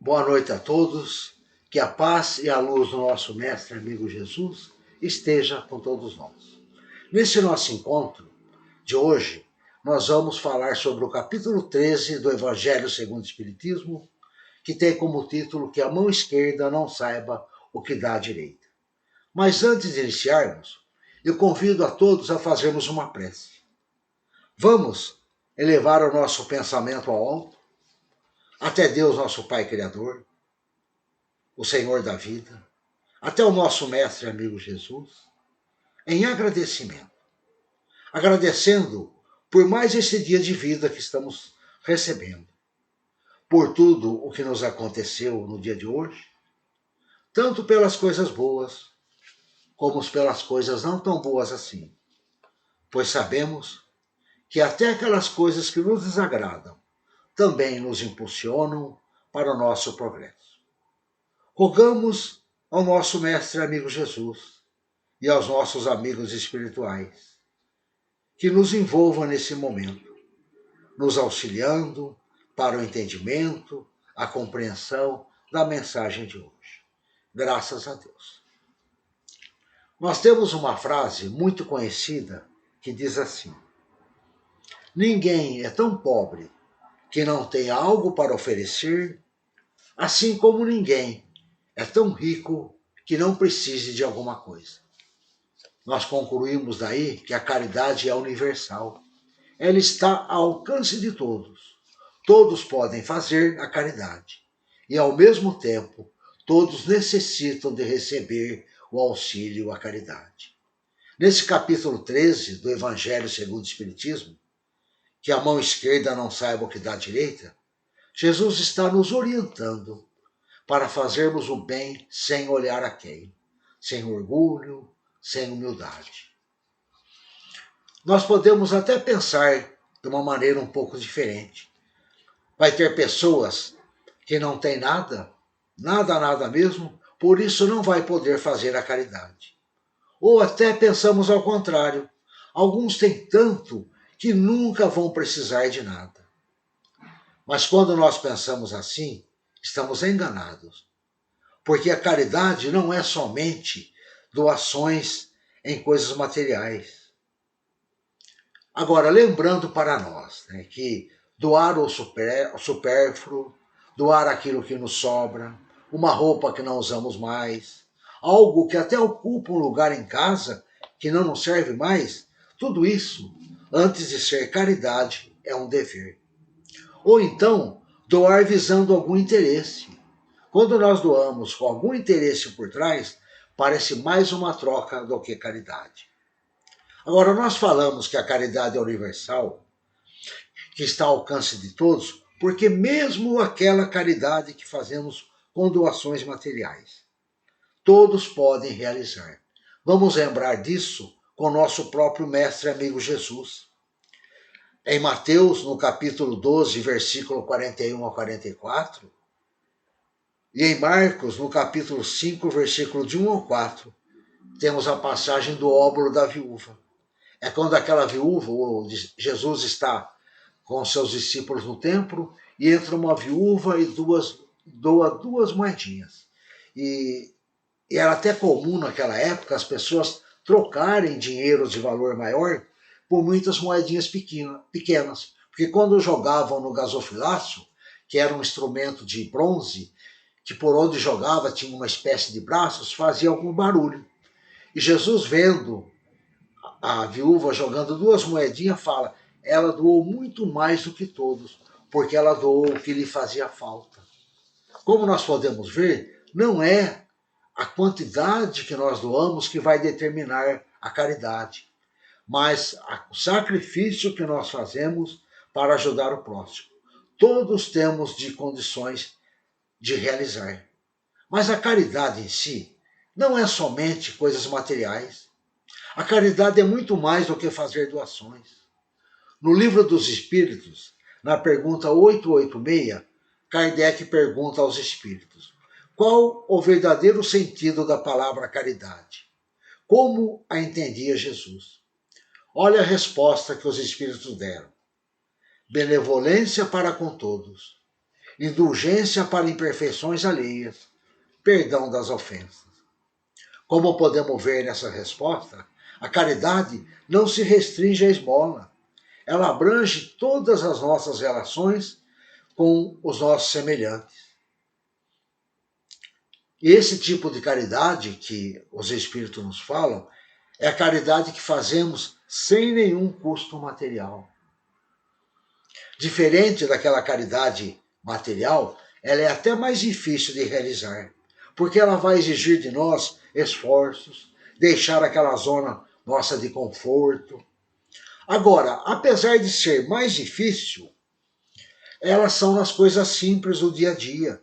Boa noite a todos, que a paz e a luz do nosso mestre amigo Jesus esteja com todos nós. Nesse nosso encontro de hoje, nós vamos falar sobre o capítulo 13 do Evangelho segundo o Espiritismo, que tem como título que a mão esquerda não saiba o que dá a direita. Mas antes de iniciarmos, eu convido a todos a fazermos uma prece. Vamos elevar o nosso pensamento ao alto, até Deus, nosso Pai Criador, o Senhor da vida, até o nosso mestre amigo Jesus, em agradecimento. Agradecendo por mais esse dia de vida que estamos recebendo, por tudo o que nos aconteceu no dia de hoje, tanto pelas coisas boas, como pelas coisas não tão boas assim, pois sabemos que até aquelas coisas que nos desagradam também nos impulsionam para o nosso progresso. Rogamos ao nosso mestre amigo Jesus e aos nossos amigos espirituais que nos envolvam nesse momento, nos auxiliando para o entendimento, a compreensão da mensagem de hoje. Graças a Deus. Nós temos uma frase muito conhecida que diz assim: ninguém é tão pobre que não tenha algo para oferecer, assim como ninguém é tão rico que não precise de alguma coisa. Nós concluímos daí que a caridade é universal. Ela está ao alcance de todos. Todos podem fazer a caridade. E, ao mesmo tempo, todos necessitam de receber o auxílio à caridade. Nesse capítulo 13 do Evangelho segundo o Espiritismo, que a mão esquerda não saiba o que dá a direita, Jesus está nos orientando para fazermos o bem sem olhar a quem, sem orgulho, sem humildade. Nós podemos até pensar de uma maneira um pouco diferente. Vai ter pessoas que não têm nada, nada mesmo, por isso não vai poder fazer a caridade. Ou até pensamos ao contrário. Alguns têm tanto que nunca vão precisar de nada. Mas quando nós pensamos assim, estamos enganados. Porque a caridade não é somente doações em coisas materiais. Agora, lembrando para nós que doar o supérfluo, doar aquilo que nos sobra, uma roupa que não usamos mais, algo que até ocupa um lugar em casa que não nos serve mais, tudo isso, antes de ser caridade, é um dever. Ou então, doar visando algum interesse. Quando nós doamos com algum interesse por trás, parece mais uma troca do que caridade. Agora, nós falamos que a caridade é universal, que está ao alcance de todos, porque mesmo aquela caridade que fazemos com doações materiais, todos podem realizar. Vamos lembrar disso com o nosso próprio mestre amigo Jesus. Em Mateus, no capítulo 12, versículo 41 a 44, e em Marcos, no capítulo 5, versículo de 1 ao 4, temos a passagem do óbolo da viúva. É quando aquela viúva, Jesus está com seus discípulos no templo, e entra uma viúva e doa duas moedinhas. E era até comum naquela época as pessoas trocarem dinheiro de valor maior por muitas moedinhas pequenas. Porque quando jogavam no gasofilácio, que era um instrumento de bronze, que por onde jogava tinha uma espécie de braços, fazia algum barulho. E Jesus, vendo a viúva jogando duas moedinhas, fala: ela doou muito mais do que todos, porque ela doou o que lhe fazia falta. Como nós podemos ver, não é a quantidade que nós doamos que vai determinar a caridade, mas o sacrifício que nós fazemos para ajudar o próximo. Todos temos de condições de realizar. Mas a caridade em si não é somente coisas materiais. A caridade é muito mais do que fazer doações. No Livro dos Espíritos, na pergunta 886, Kardec pergunta aos espíritos: qual o verdadeiro sentido da palavra caridade? Como a entendia Jesus? Olha a resposta que os espíritos deram: benevolência para com todos, indulgência para imperfeições alheias, perdão das ofensas. Como podemos ver nessa resposta, a caridade não se restringe à esmola. Ela abrange todas as nossas relações com os nossos semelhantes. E esse tipo de caridade que os Espíritos nos falam é a caridade que fazemos sem nenhum custo material. Diferente daquela caridade material, ela é até mais difícil de realizar, porque ela vai exigir de nós esforços, deixar aquela zona nossa de conforto. Agora, apesar de ser mais difícil, elas são nas coisas simples do dia a dia,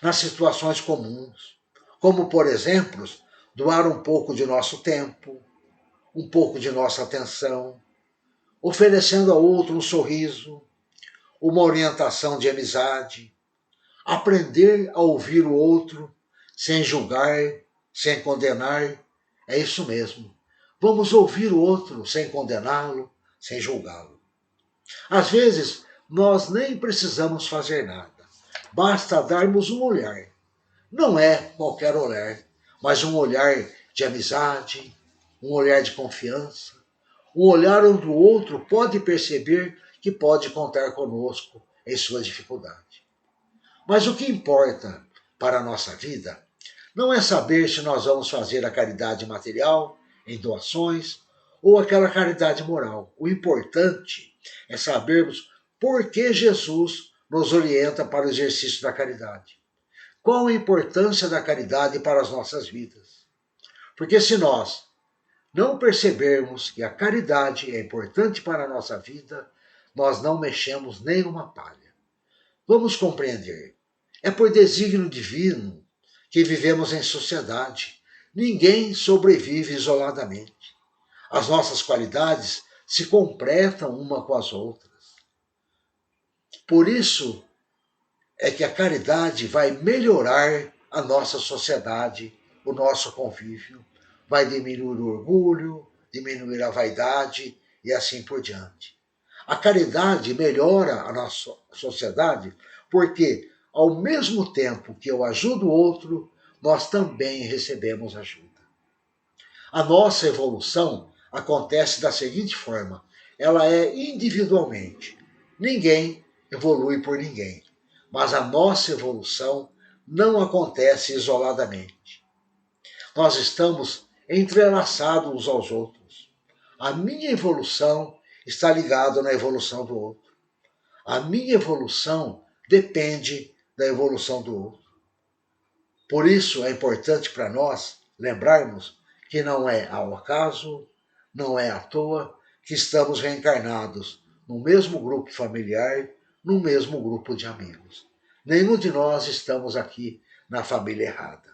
nas situações comuns, como, por exemplo, doar um pouco de nosso tempo, um pouco de nossa atenção, oferecendo ao outro um sorriso, uma orientação de amizade, aprender a ouvir o outro sem julgar, sem condenar. É isso mesmo. Vamos ouvir o outro sem condená-lo, sem julgá-lo. Às vezes, nós nem precisamos fazer nada. Basta darmos um olhar. Não é qualquer olhar, mas um olhar de amizade, um olhar de confiança, um olhar onde o outro pode perceber que pode contar conosco em sua dificuldade. Mas o que importa para a nossa vida não é saber se nós vamos fazer a caridade material, em doações, ou aquela caridade moral. O importante é sabermos por que Jesus nos orienta para o exercício da caridade. Qual a importância da caridade para as nossas vidas? Porque se nós não percebermos que a caridade é importante para a nossa vida, nós não mexemos nem uma palha. Vamos compreender. É por desígnio divino que vivemos em sociedade. Ninguém sobrevive isoladamente. As nossas qualidades se completam uma com as outras. Por isso é que a caridade vai melhorar a nossa sociedade, o nosso convívio, vai diminuir o orgulho, diminuir a vaidade e assim por diante. A caridade melhora a nossa sociedade porque, ao mesmo tempo que eu ajudo o outro, nós também recebemos ajuda. A nossa evolução acontece da seguinte forma: ela é individualmente. Ninguém evolui por ninguém, mas a nossa evolução não acontece isoladamente. Nós estamos entrelaçados uns aos outros. A minha evolução está ligada na evolução do outro. A minha evolução depende da evolução do outro. Por isso é importante para nós lembrarmos que não é ao acaso, não é à toa que estamos reencarnados no mesmo grupo familiar, no mesmo grupo de amigos. Nenhum de nós estamos aqui na família errada.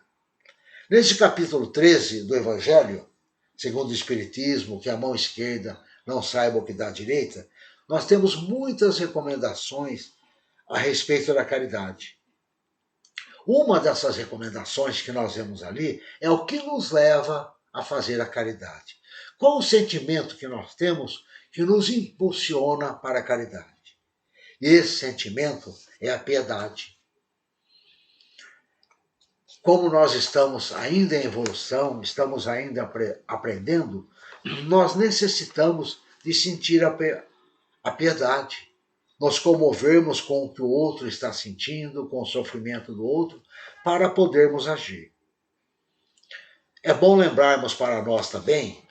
Nesse capítulo 13 do Evangelho, segundo o Espiritismo, que a mão esquerda não saiba o que dá a direita, nós temos muitas recomendações a respeito da caridade. Uma dessas recomendações que nós vemos ali é o que nos leva a fazer a caridade. Qual o sentimento que nós temos que nos impulsiona para a caridade? E esse sentimento é a piedade. Como nós estamos ainda em evolução, estamos ainda aprendendo, nós necessitamos de sentir a piedade. Nos comovermos com o que o outro está sentindo, com o sofrimento do outro, para podermos agir. É bom lembrarmos para nós também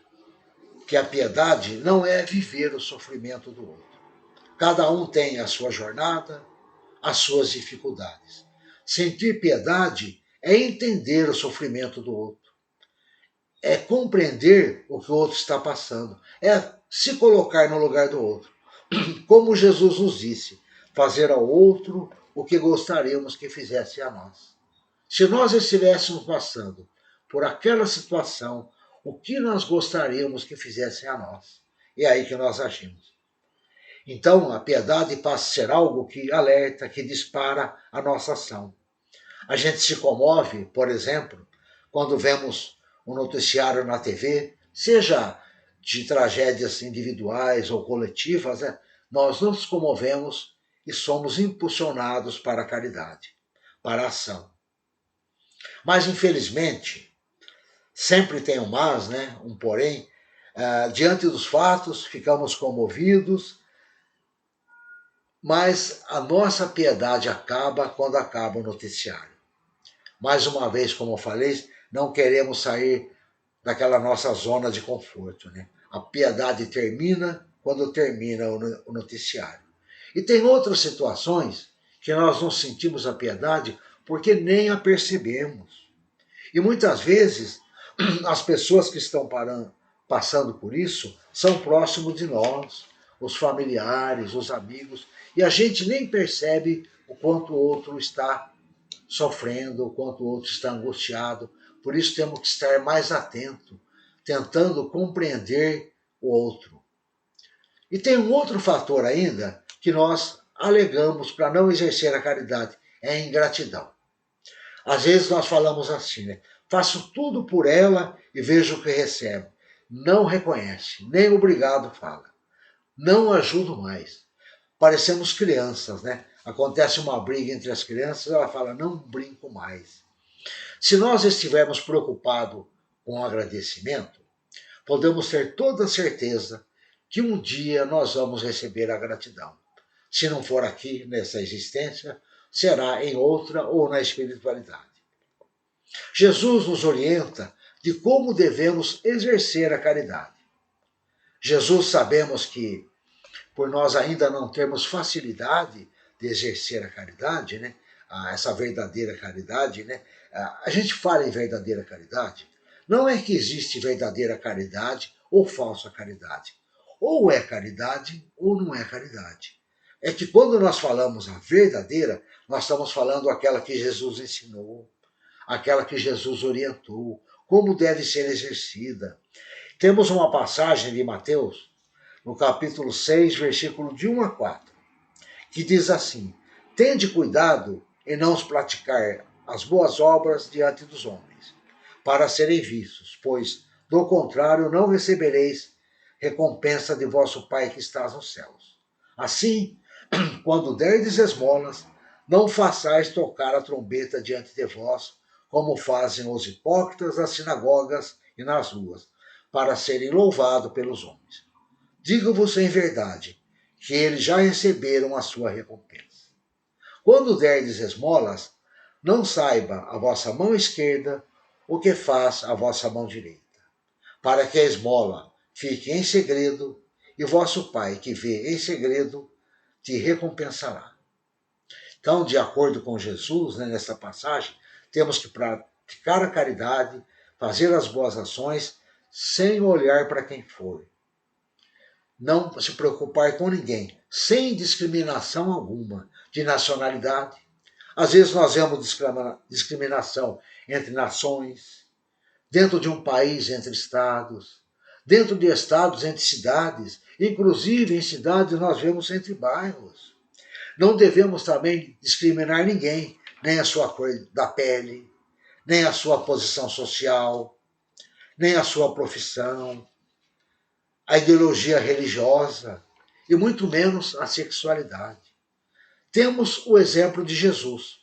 que a piedade não é viver o sofrimento do outro. Cada um tem a sua jornada, as suas dificuldades. Sentir piedade é entender o sofrimento do outro. É compreender o que o outro está passando. É se colocar no lugar do outro. Como Jesus nos disse, fazer ao outro o que gostaríamos que fizesse a nós. Se nós estivéssemos passando por aquela situação, o que nós gostaríamos que fizessem a nós? É aí que nós agimos. Então, a piedade passa a ser algo que alerta, que dispara a nossa ação. A gente se comove, por exemplo, quando vemos um noticiário na TV, seja de tragédias individuais ou coletivas, nós nos comovemos e somos impulsionados para a caridade, para a ação. Mas, infelizmente, sempre tem um mas, né? Um porém, diante dos fatos, ficamos comovidos, mas a nossa piedade acaba quando acaba o noticiário. Mais uma vez, como eu falei, não queremos sair daquela nossa zona de conforto, né? A piedade termina quando termina o noticiário. E tem outras situações que nós não sentimos a piedade porque nem a percebemos. E muitas vezes as pessoas que estão passando por isso são próximos de nós, os familiares, os amigos, e a gente nem percebe o quanto o outro está sofrendo, o quanto o outro está angustiado. Por isso temos que estar mais atentos, tentando compreender o outro. E tem um outro fator ainda que nós alegamos para não exercer a caridade, é a ingratidão. Às vezes nós falamos assim, né? Faço tudo por ela e vejo o que recebo. Não reconhece, nem obrigado fala. Não ajudo mais. Parecemos crianças, né? Acontece uma briga entre as crianças, ela fala, não brinco mais. Se nós estivermos preocupados com o agradecimento, podemos ter toda a certeza que um dia nós vamos receber a gratidão. Se não for aqui, nessa existência, será em outra ou na espiritualidade. Jesus nos orienta de como devemos exercer a caridade. Jesus sabemos que, por nós ainda não termos facilidade de exercer a caridade, né? Essa verdadeira caridade, né? A gente fala em verdadeira caridade, não é que existe verdadeira caridade ou falsa caridade. Ou é caridade ou não é caridade. É que quando nós falamos a verdadeira, nós estamos falando aquela que Jesus ensinou, aquela que Jesus orientou, como deve ser exercida. Temos uma passagem de Mateus, no capítulo 6, versículo de 1 a 4, que diz assim: tende cuidado em não praticar as boas obras diante dos homens, para serem vistos, pois, do contrário, não recebereis recompensa de vosso Pai que está nos céus. Assim, quando derdes esmolas, não façais tocar a trombeta diante de vós, como fazem os hipócritas nas sinagogas e nas ruas, para serem louvados pelos homens. Digo-vos em verdade, que eles já receberam a sua recompensa. Quando derdes esmolas, não saiba a vossa mão esquerda o que faz a vossa mão direita, para que a esmola fique em segredo, e vosso Pai, que vê em segredo, te recompensará. Então, de acordo com Jesus, né, nessa passagem, temos que praticar a caridade, fazer as boas ações, sem olhar para quem for. Não se preocupar com ninguém, sem discriminação alguma, de nacionalidade. Às vezes nós vemos discriminação entre nações, dentro de um país entre estados, dentro de estados entre cidades, inclusive em cidades nós vemos entre bairros. Não devemos também discriminar ninguém, nem a sua cor da pele, nem a sua posição social, nem a sua profissão, a ideologia religiosa e muito menos a sexualidade. Temos o exemplo de Jesus.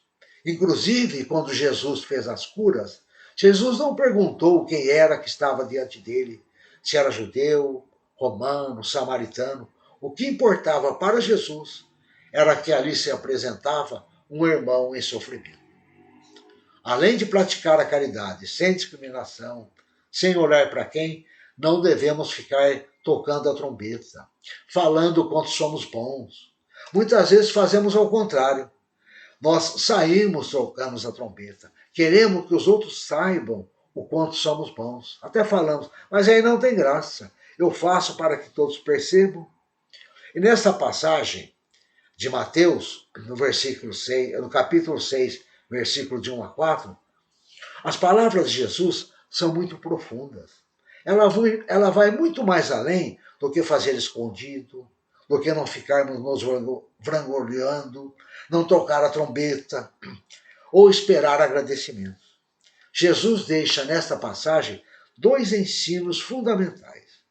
Inclusive, quando Jesus fez as curas, Jesus não perguntou quem era que estava diante dele, se era judeu, romano, samaritano. O que importava para Jesus era que ali se apresentava um irmão em sofrimento. Além de praticar a caridade sem discriminação, sem olhar para quem, não devemos ficar tocando a trombeta, falando quanto somos bons. Muitas vezes fazemos ao contrário. Nós saímos tocando a trombeta. Queremos que os outros saibam o quanto somos bons. Até falamos, mas aí não tem graça. Eu faço para que todos percebam. E nessa passagem de Mateus, no versículo 6, no capítulo 6, versículo de 1 a 4, as palavras de Jesus são muito profundas. Ela vai muito mais além do que fazer escondido, do que não ficarmos nos vangloriando, não tocar a trombeta ou esperar agradecimentos. Jesus deixa nesta passagem dois ensinos fundamentais.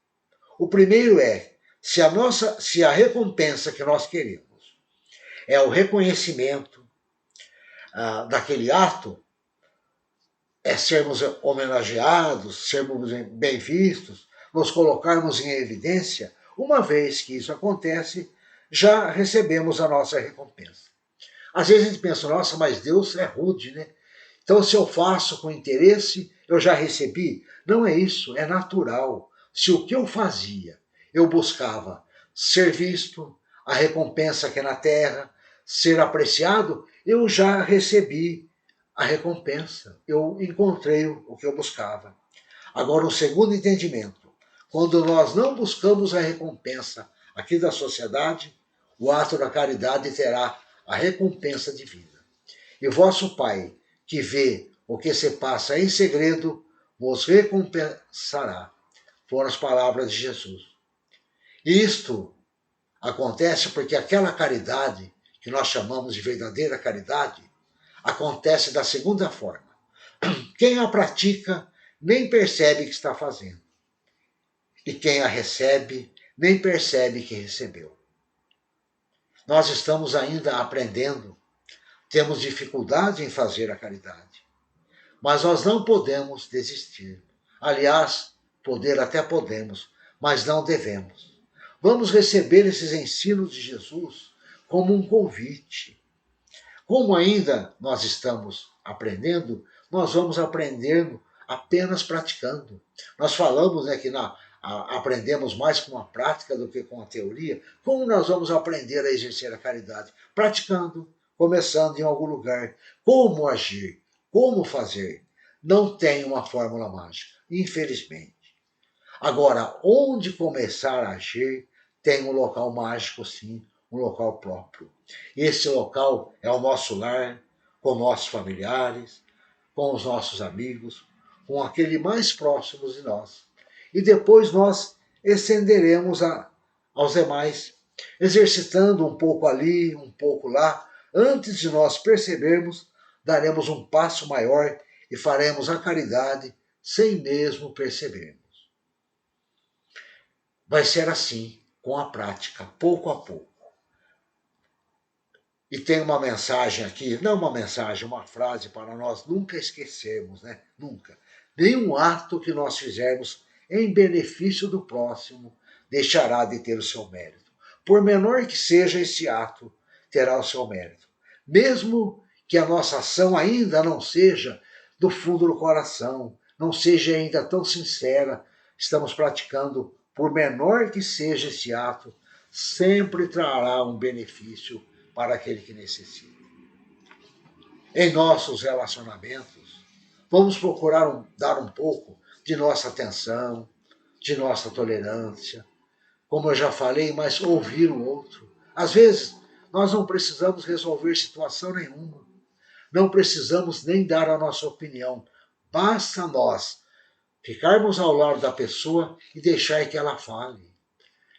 O primeiro é, se a recompensa que nós queremos é o reconhecimento daquele ato, é sermos homenageados, sermos bem vistos, nos colocarmos em evidência. Uma vez que isso acontece, já recebemos a nossa recompensa. Às vezes a gente pensa, nossa, mas Deus é rude, né? Então, se eu faço com interesse, eu já recebi. Não é isso, é natural. Se o que eu fazia, eu buscava ser visto, a recompensa que é na terra, ser apreciado, eu já recebi a recompensa. Eu encontrei o que eu buscava. Agora, o segundo entendimento, quando nós não buscamos a recompensa aqui da sociedade, o ato da caridade terá a recompensa divina. E vosso Pai, que vê o que se passa em segredo, vos recompensará. Foram as palavras de Jesus. Isto acontece porque aquela caridade, que nós chamamos de verdadeira caridade, acontece da segunda forma. Quem a pratica nem percebe que está fazendo. E quem a recebe nem percebe que recebeu. Nós estamos ainda aprendendo, temos dificuldade em fazer a caridade. Mas nós não podemos desistir. Aliás, poder até podemos, mas não devemos. Vamos receber esses ensinos de Jesus como um convite. Como ainda nós estamos aprendendo, nós vamos aprendendo apenas praticando. Nós falamos, né, que aprendemos mais com a prática do que com a teoria. Como nós vamos aprender a exercer a caridade? Praticando, começando em algum lugar. Como agir? Como fazer? Não tem uma fórmula mágica, infelizmente. Agora, onde começar a agir, tem um local mágico, sim, um local próprio. Esse local é o nosso lar, com nossos familiares, com os nossos amigos, com aquele mais próximos de nós. E depois nós estenderemos aos demais, exercitando um pouco ali, um pouco lá. Antes de nós percebermos, daremos um passo maior e faremos a caridade sem mesmo percebermos. Vai ser assim, com a prática, pouco a pouco. E tem uma mensagem aqui, não uma mensagem, uma frase para nós nunca esquecermos, né? Nunca. Nenhum ato que nós fizermos em benefício do próximo deixará de ter o seu mérito. Por menor que seja esse ato, terá o seu mérito. Mesmo que a nossa ação ainda não seja do fundo do coração, não seja ainda tão sincera, estamos praticando, por menor que seja esse ato, sempre trará um benefício para aquele que necessita. Em nossos relacionamentos, vamos procurar dar um pouco de nossa atenção, de nossa tolerância, como eu já falei, mas ouvir o outro. Às vezes, nós não precisamos resolver situação nenhuma, não precisamos nem dar a nossa opinião, basta nós ficarmos ao lado da pessoa e deixar que ela fale.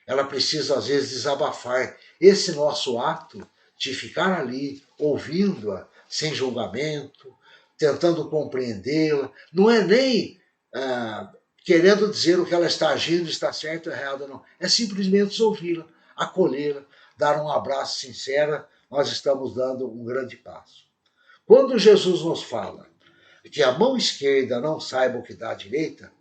Ela precisa, às vezes, desabafar. Esse nosso ato de ficar ali, ouvindo-a, sem julgamento, tentando compreendê-la, não é nem querendo dizer o que ela está agindo, está certo ou errado, não. É simplesmente ouvi-la, acolhê-la, dar um abraço sincero, nós estamos dando um grande passo. Quando Jesus nos fala que a mão esquerda não saiba o que dá à direita,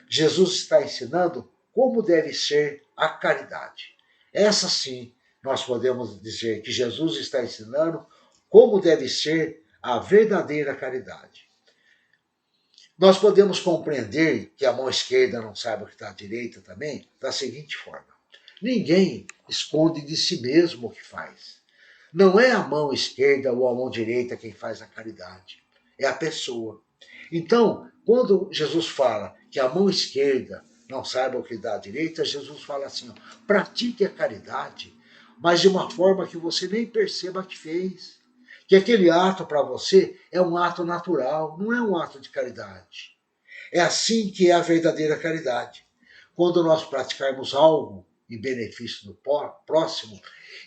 Jesus está ensinando como deve ser a caridade. Essa sim, nós podemos dizer que Jesus está ensinando como deve ser a verdadeira caridade. Nós podemos compreender que a mão esquerda não saiba o que está à direita também da seguinte forma. Ninguém esconde de si mesmo o que faz. Não é a mão esquerda ou a mão direita quem faz a caridade. É a pessoa. Então, quando Jesus fala que a mão esquerda não saiba o que dá à direita, Jesus fala assim, ó, pratique a caridade, mas de uma forma que você nem perceba que fez. Que aquele ato para você é um ato natural, não é um ato de caridade. É assim que é a verdadeira caridade. Quando nós praticarmos algo em benefício do próximo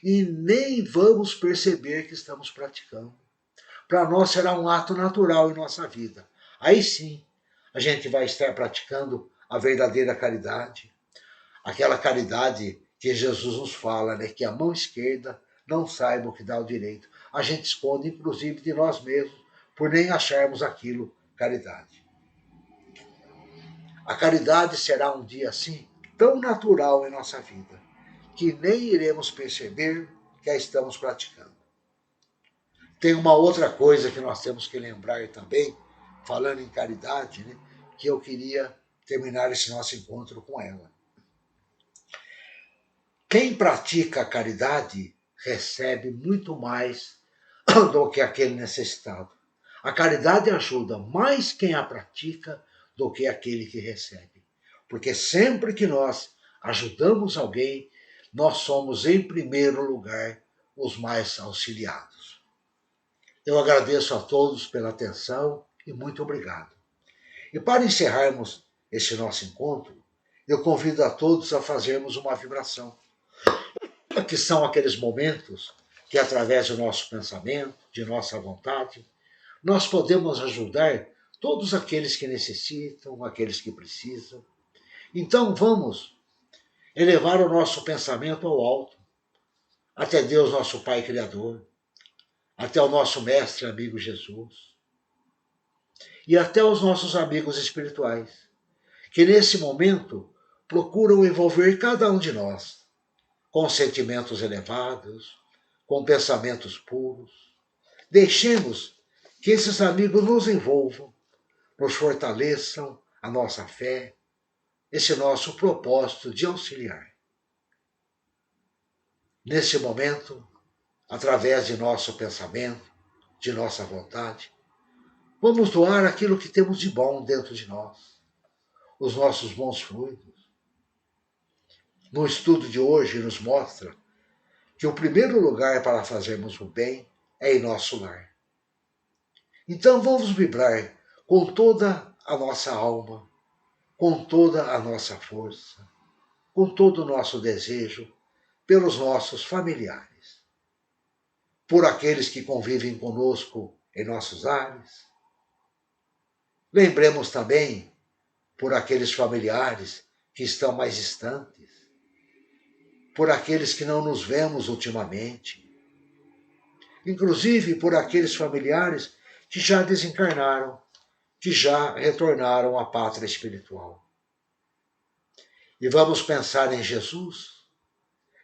e nem vamos perceber que estamos praticando. Para nós será um ato natural em nossa vida. Aí sim, a gente vai estar praticando a verdadeira caridade. Aquela caridade que Jesus nos fala, né, que a mão esquerda não saiba o que dá o direito. A gente esconde, inclusive, de nós mesmos, por nem acharmos aquilo caridade. A caridade será um dia assim tão natural em nossa vida, que nem iremos perceber que a estamos praticando. Tem uma outra coisa que nós temos que lembrar também, falando em caridade, né, que eu queria terminar esse nosso encontro com ela. Quem pratica a caridade recebe muito mais do que aquele necessitado. A caridade ajuda mais quem a pratica do que aquele que recebe. Porque sempre que nós ajudamos alguém, nós somos, em primeiro lugar, os mais auxiliados. Eu agradeço a todos pela atenção e muito obrigado. E para encerrarmos este nosso encontro, eu convido a todos a fazermos uma vibração, que são aqueles momentos que, através do nosso pensamento, de nossa vontade, nós podemos ajudar todos aqueles que necessitam, aqueles que precisam. Então vamos elevar o nosso pensamento ao alto, até Deus, nosso Pai Criador, até o nosso Mestre amigo Jesus, e até os nossos amigos espirituais, que nesse momento procuram envolver cada um de nós com sentimentos elevados, com pensamentos puros. Deixemos que esses amigos nos envolvam, nos fortaleçam a nossa fé, esse nosso propósito de auxiliar. Nesse momento, através de nosso pensamento, de nossa vontade, vamos doar aquilo que temos de bom dentro de nós, os nossos bons fluidos. No estudo de hoje nos mostra que o primeiro lugar para fazermos o bem é em nosso lar. Então vamos vibrar com toda a nossa alma, com toda a nossa força, com todo o nosso desejo pelos nossos familiares, por aqueles que convivem conosco em nossos lares. Lembremos também por aqueles familiares que estão mais distantes, por aqueles que não nos vemos ultimamente, inclusive por aqueles familiares que já desencarnaram, que já retornaram à pátria espiritual. E vamos pensar em Jesus,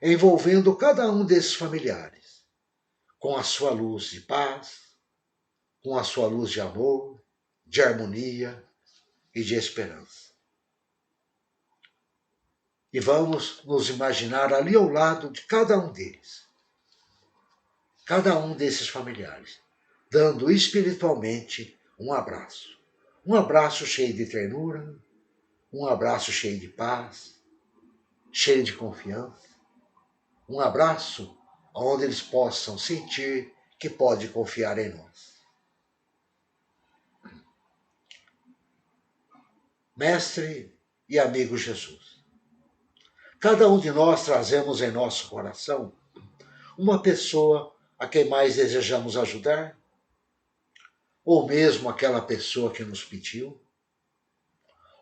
envolvendo cada um desses familiares com a sua luz de paz, com a sua luz de amor, de harmonia e de esperança. E vamos nos imaginar ali ao lado de cada um deles, cada um desses familiares, dando espiritualmente um abraço cheio de ternura, um abraço cheio de paz, cheio de confiança, um abraço onde eles possam sentir que pode confiar em nós. Mestre e amigo Jesus, cada um de nós trazemos em nosso coração uma pessoa a quem mais desejamos ajudar, ou mesmo aquela pessoa que nos pediu,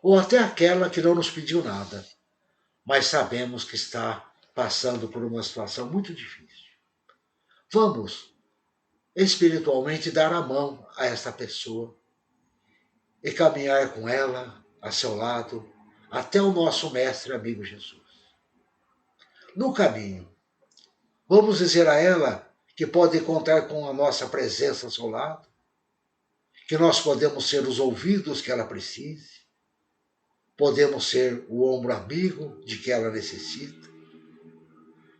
ou até aquela que não nos pediu nada, mas sabemos que está passando por uma situação muito difícil. Vamos espiritualmente dar a mão a essa pessoa e caminhar com ela a seu lado até o nosso mestre amigo Jesus. No caminho, vamos dizer a ela que pode contar com a nossa presença ao seu lado, que nós podemos ser os ouvidos que ela precise, podemos ser o ombro amigo de que ela necessita.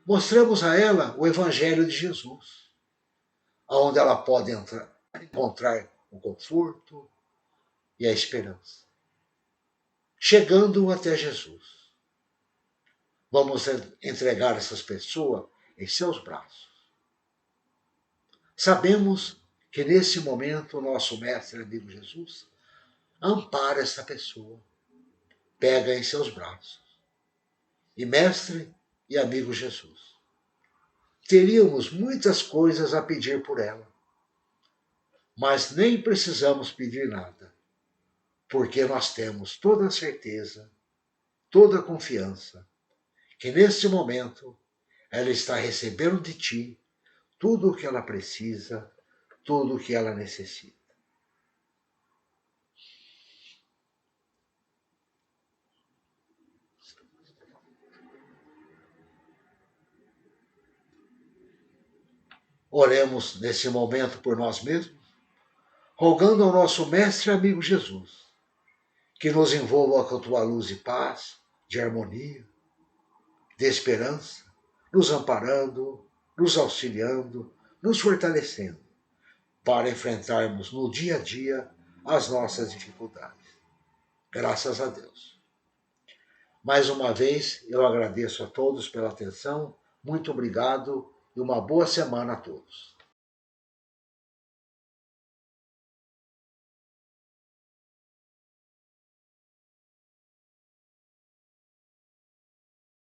Mostramos a ela o Evangelho de Jesus, onde ela pode encontrar o conforto e a esperança. Chegando até Jesus, vamos entregar essas pessoas em seus braços. Sabemos que nesse momento o nosso mestre amigo Jesus ampara essa pessoa, pega em seus braços. E mestre e amigo Jesus, teríamos muitas coisas a pedir por ela, mas nem precisamos pedir nada, porque nós temos toda a certeza, toda a confiança, que neste momento ela está recebendo de ti tudo o que ela precisa, tudo o que ela necessita. Oremos nesse momento por nós mesmos, rogando ao nosso Mestre e amigo Jesus, que nos envolva com a tua luz e paz, de harmonia, de esperança, nos amparando, nos auxiliando, nos fortalecendo, para enfrentarmos no dia a dia as nossas dificuldades. Graças a Deus. Mais uma vez, eu agradeço a todos pela atenção, muito obrigado e uma boa semana a todos.